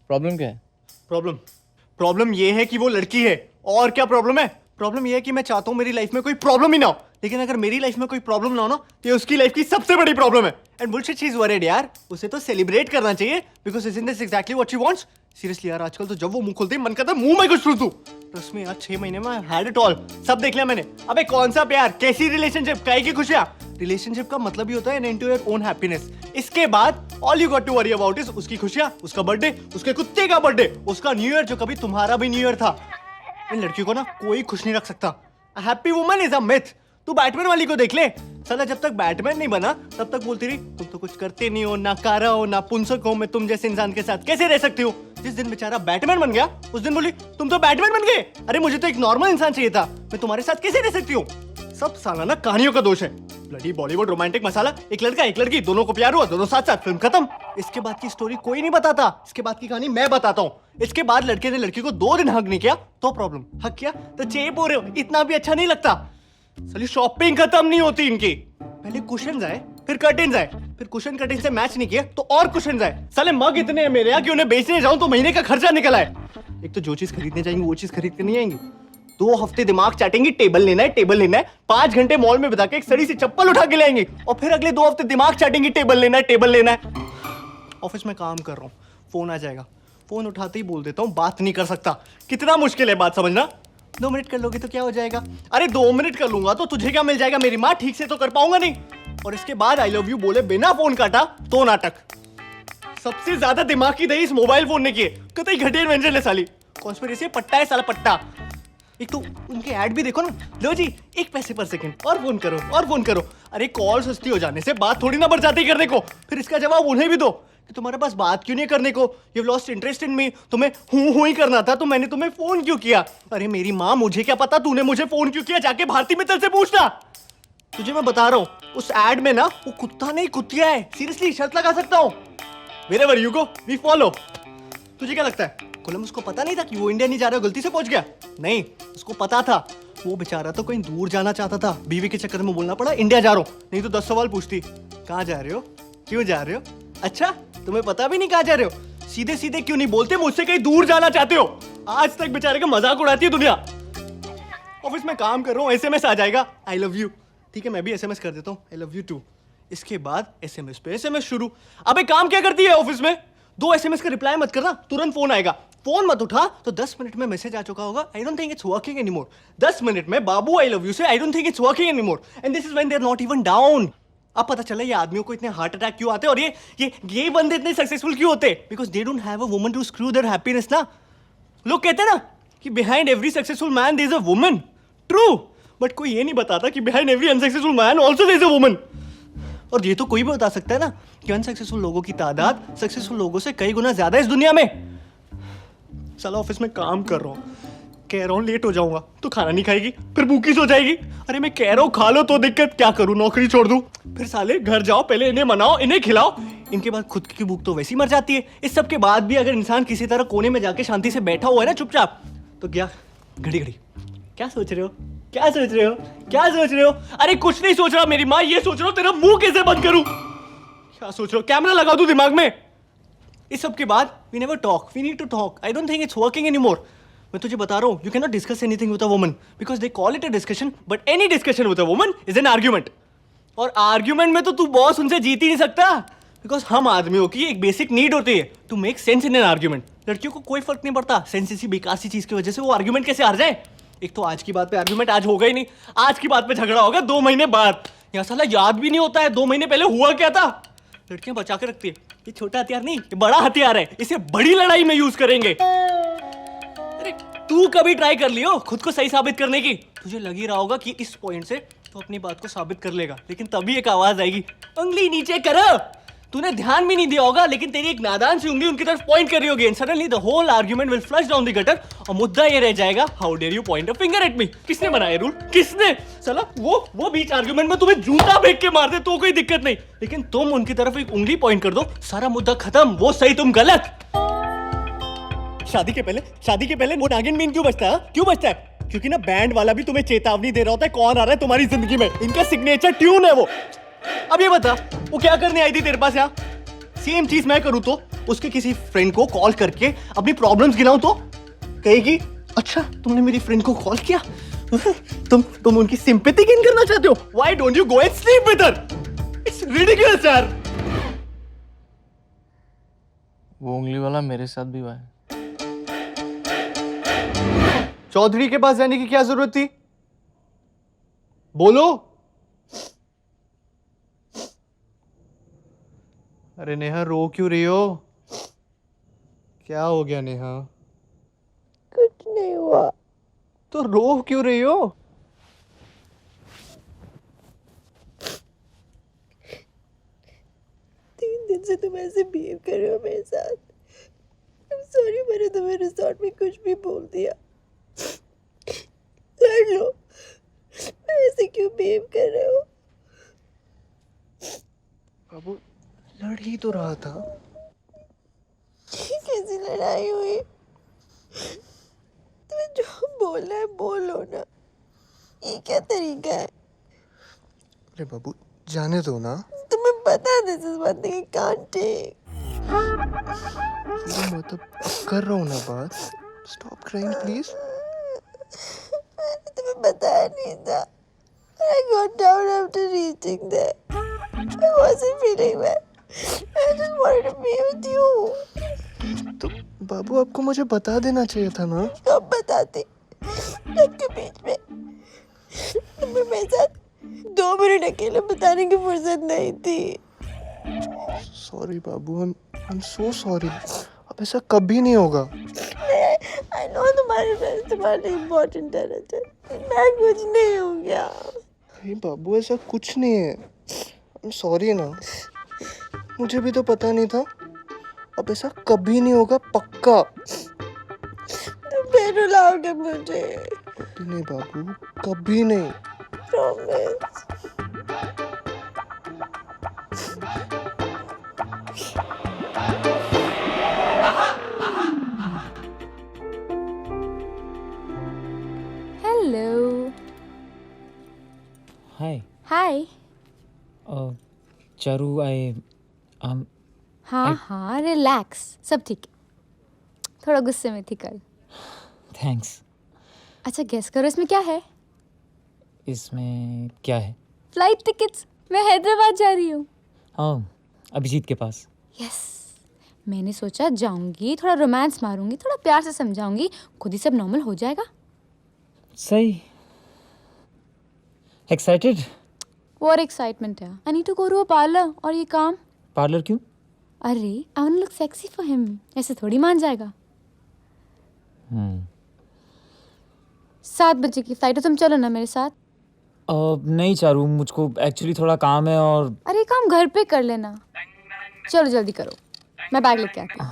Problem क्या है? Problem problem ये है कि वो लड़की है। और क्या प्रॉब्लम है? प्रॉब्लम ये है कि मैं चाहता हूँ मेरी लाइफ में कोई प्रॉब्लम ही ना हो, लेकिन अगर मेरी लाइफ में कोई प्रॉब्लम ना हो ना तो ये उसकी लाइफ की सबसे बड़ी प्रॉब्लम है। And bullshit she is worried यार, उसे तो सेलिब्रेट करना चाहिए because isn't this exactly what she wants. Seriously यार, आजकल तो जब वो मुंह खोलती है मन करता है मुंह में कुछ ठूस दूं। ट्रस्ट मी यार, 6 महीने में आई हैड इट ऑल, सब देख लिया मैंने। अबे कौन सा प्यार, कैसी रिलेशनशिप, काहे की खुशियां। रिलेशनशिप का मतलब ही होता है इनटू योर ओन हैप्पीनेस। इसके बाद all you got to worry about is उसकी खुशियां, उसका बर्थडे, उसके कुत्ते का बर्थडे, उसका न्यू ईयर जो कभी तुम्हारा भी न्यू ईयर था। इन लड़कियों को ना कोई खुश नहीं रख सकता। Happy woman is a myth. तू बैटमैन वाली को देख ले, साला जब तक बैटमैन नहीं बना तब तक बोलती रही तुम तो कुछ करते नहीं हो, ना कारा हो ना पुंसक हो, मैं तुम जैसे इंसान के साथ कैसे रह सकती हूँ। जिस दिन बेचारा बैटमैन बन गया उस दिन बोली तुम तो बैटमैन बन गए। अरे मुझे तो एक नॉर्मल इंसान चाहिए था, मैं तुम्हारे साथ कैसे रह सकती हूँ। सब साला ना कहानियों का दोष है। ब्लडी बॉलीवुड रोमांटिक मसाला, एक लड़का एक लड़की दोनों को प्यार हुआ, दोनों साथ साथ, फिल्म खत्म। इसके बाद की स्टोरी कोई नहीं बताता, इसके बाद की कहानी मैं बताता हूँ। इसके बाद लड़के ने लड़की को 2 दिन हक नहीं किया तो प्रॉब्लम, हक किया तो चेप हो रहे हो, इतना भी अच्छा नहीं लगता। साली शॉपिंग खत्म नहीं होती इनकी। पहले कुशन्स आए, फिर कर्टेन्स आए, फिर कुशन कर्टेन से मैच नहीं किए तो और कुशन्स आए। साले मग इतने हैं मेरे यहाँ कि उन्हें बेचने जाऊं तो महीने का खर्चा निकल आए। एक तो जो चीज खरीदने जाएंगे वो चीज खरीद कर नहीं आएंगी। 2 हफ्ते दिमाग चाटेंगी, टेबल लेना है टेबल लेना है, 5 घंटे मॉल में बिता के एक सड़ी सी चप्पल उठा के लाएंगी और फिर अगले 2 हफ्ते दिमाग चाटेंगी, टेबल लेना है टेबल लेना है। ऑफिस में काम कर रहा हूँ, फोन आ जाएगा, फोन उठाते ही बोल देता हूँ बात नहीं कर सकता। कितना मुश्किल है बात समझना। 2 मिनट कर लोगे तो क्या हो जाएगा। अरे 2 मिनट कर लूंगा तो तुझे क्या मिल जाएगा, मेरी माँ ठीक से तो कर पाऊंगा नहीं। और इसके बाद आई लव यू बोले बिना फोन काटा तो नाटक। सबसे ज्यादा दिमाग की दही इस मोबाइल फोन ने किए। कतई घटिया इन्वेंशन है साली, कॉन्स्पिरेसी पट्टा है साला पट्टा। एक तो उनके ऐड भी देखो ना, लो जी 1 पैसे पर सेकंड और फोन करो और फोन करो। अरे कॉल सस्ती हो जाने से बात थोड़ी ना बढ़ जाती करने को। फिर इसका जवाब उन्हें भी दो कि तुम्हारे पास बात क्यों नहीं करने को, you have lost interest in me, तुम्हें हूं ही करना था तो मैंने तुम्हें फोन क्यों किया। अरे मेरी माँ, मुझे क्या पता तूने मुझे फोन क्यों किया, जाके भारती मित्तल से पूछना। तुझे मैं बता रहा हूँ उस एड में ना वो कुत्ता नहीं कुतिया है। सीरियसली शर्त लगा सकता हूँ। Wherever you go we follow. तुझे क्या लगता है कोलंबस को पता नहीं था कि वो इंडिया नहीं जा रहा, गलती से पहुंच गया? नहीं, उसको पता था। वो बेचारा तो कहीं दूर जाना चाहता था, बीवी के चक्कर में बोलना पड़ा इंडिया जा रहा हूँ, नहीं तो 10 सवाल पूछती। कहाँ जा रहे हो, क्यों जा रहे हो, अच्छा तुम्हें पता भी नहीं कहाँ जा रहे हो, सीधे सीधे क्यों नहीं बोलते मुझसे कहीं दूर जाना चाहते हो। आज तक बेचारे का मजाक उड़ाती है दुनिया। ऑफिस में काम कर रहा हूँ, SMS आ जाएगा आई लव यू, ठीक है मैं भी SMS कर देता हूँ आई लव यू टू। इसके बाद SMS पे SMS शुरू। अबे काम क्या करती है ऑफिस में, 2 SMS का रिप्लाई मत करना, तुरंत फोन आएगा, फोन मत उठा तो 10 मिनट में मैसेज आ चुका होगा I don't think it's working anymore. 10 minute में बाबू आई लव यू से I don't think it's working anymore, and this is when they are not even down. अब पता चला ये आदमियों को इतने हार्ट अटैक क्यों आते हैं और ये बंदे इतने सक्सेसफुल क्यों होते, because they don't have a woman to screw their happiness ना। लोग कहते हैं ना कि behind every successful man there is a woman, true, but कोई ये नहीं बताता कि behind every unsuccessful man also there is a woman. और ये तो कोई भी बता सकता है ना कि अनसक्सेसफुल लोगों की तादाद सक्सेसफुल लोगों से कई गुना ज्यादा है इस दुनिया में। साला ऑफिस में काम कर रहा हूँ, कह रहा हूँ लेट हो जाऊंगा तो खाना नहीं खाएगी, फिर भूखी सो जाएगी। अरे मैं कह रहा हूँ खा लो तो दिक्कत, क्या करूँ नौकरी छोड़ दूँ। फिर साले घर जाओ, पहले इन्हें मनाओ इन्हें खिलाओ, इनके बाद खुद की भूख तो वैसे ही मर जाती है। इस सब के बाद भी अगर इंसान किसी तरह कोने में जाके शांति से बैठा हुआ है ना चुपचाप, तो क्या घड़ी घड़ी क्या सोच रहे हो, क्या सोच रहे हो, क्या सोच रहे हो। अरे कुछ नहीं सोच रहा मेरी माँ, ये सोच रहा हूँ तेरा मुंह कैसे बंद करूँ। क्या सोच रहे हो, कैमरा लगा दूं दिमाग में। इस सब के बाद we never talk, we need to talk, I don't think it's working anymore. मैं तुझे बता रहा हूँ you can not discuss anything with a woman because they call it a discussion, but any discussion with a woman is an argument. और argument में तो तू boss उनसे जीत ही नहीं सकता, बिकॉज हम आदमियों की एक बेसिक नीड होती है to make sense in an argument. लड़कियों को कोई फर्क नहीं पड़ता सेंस इसी बेकार सी चीज की वजह से वो आर्ग्यूमेंट कैसे हार जाए। एक तो आज की बात पे आर्ग्यूमेंट आज होगा ही नहीं, आज की बात पे झगड़ा होगा 2 महीने बाद। यहाँ साला याद भी नहीं होता है 2 महीने पहले हुआ क्या था। लड़कियां बचा के रखती है, ये छोटा हथियार नहीं ये बड़ा हथियार है, इसे बड़ी लड़ाई में यूज करेंगे। अरे तू कभी ट्राई कर लियो खुद को सही साबित करने की, तुझे लग ही रहा होगा कि इस पॉइंट से तो अपनी बात को साबित कर लेगा, लेकिन तभी एक आवाज आएगी उंगली नीचे करो। तूने ध्यान भी नहीं दिया होगा लेकिन तेरी एक नादान सी उंगली उनकी तरफ पॉइंट कर रही होगी, and suddenly the whole argument will flush down the gutter और मुद्दा ये रह जाएगा how dare you point a finger at me. किसने बनाया रूल, किसने। साला वो बीच आर्गुमेंट में तुम्हें जूता फेंक के मार दे तो कोई दिक्कत नहीं, लेकिन तुम उनकी तरफ एक उंगली पॉइंट कर दो सारा मुद्दा खत्म, वो सही तुम गलत। शादी के पहले वो नागिन मीन क्यों बजता है, क्यों बजता है? क्योंकि ना बैंड वाला भी तुम्हें चेतावनी दे रहा होता है कौन आ रहा है तुम्हारी जिंदगी में, इनका सिग्नेचर ट्यून है वो। अब ये बता वो क्या करने आई थी तेरे पास यहाँ। सेम चीज मैं करूँ तो उसके किसी फ्रेंड को कॉल करके अपनी प्रॉब्लम्स गिनाऊं तो कहेगी अच्छा तुमने मेरी फ्रेंड को कॉल किया तुम उनकी सिंपैथी गेन करना चाहते हो why don't you go and sleep with her it's ridiculous यार वो उंगली वाला मेरे साथ भी हुआ है। चौधरी के पास जाने की क्या जरूरत थी बोलो अरे नेहा रो क्यों रही हो क्या हो गया नेहा कुछ नहीं हुआ तो रो क्यों रही हो 3 दिन से तुम ऐसे बिहेव कर रहे हो मेरे साथ। सॉरी मैंने तुम्हें रिजॉर्ट में कुछ भी बोल दिया। लड़ लो, ऐसे क्यों बिहेव कर रहे हो? बाबू लड़ ही तो रहा था। कैसी लड़ाई हुई? तुम्हें जो बोलना है बोलो ना, ये क्या तरीका है? अरे बाबू जाने दो ना। तुम्हें पता this is one thing I can't take. मतलब कर रहा हूँ ना बात। Stop crying please. मैंने तुम्हें बताया नहीं था। I got down after reaching there. I wasn't feeling well. I just wanted to be with you. तो बाबू आपको मुझे बता देना चाहिए था ना। कब बताते? सबके बीच में तुम्हें मेरे साथ 2 मिनट अकेले बताने की फुर्सत नहीं थी। Sorry Babu I am so sorry. अब ऐसा कभी नहीं होगा। I know तुम्हारे फ्रेंड्स तुम्हारे लिए इम्पोर्टेंट है रजत। मैं कुछ नहीं हो गया। नहीं बाबू ऐसा कुछ नहीं है। आई एम सॉरी ना। मुझे भी तो पता नहीं था। अब ऐसा कभी नहीं होगा पक्का। तुम फिर रुलाओगे मुझे। कभी नहीं बाबू कभी नहीं। Promise. Hello. Hi. Hi. Charu, हाँ रिलैक्स सब ठीक है थोड़ा गुस्से में थी कल थैंक्स। अच्छा गेस करो इसमें क्या है इसमें क्या है? फ्लाइट टिकट्स मैं हैदराबाद जा रही हूँ हाँ अभिजीत के पास। यस मैंने सोचा जाऊंगी थोड़ा रोमांस मारूंगी थोड़ा प्यार से समझाऊंगी खुद ही सब नॉर्मल हो जाएगा। सही। एक्साइटेड? और एक्साइटमेंट है I need to go to a parlour और ये काम पार्लर क्यों? अरे I want to look sexy for him ऐसे थोड़ी मान जाएगा। 7 बजे की फ्लाइट है तुम चलो ना मेरे साथ। नहीं चारू मुझको एक्चुअली थोड़ा काम है और अरे काम घर पे कर लेना चलो जल्दी करो मैं बैग लेके आती हूँ।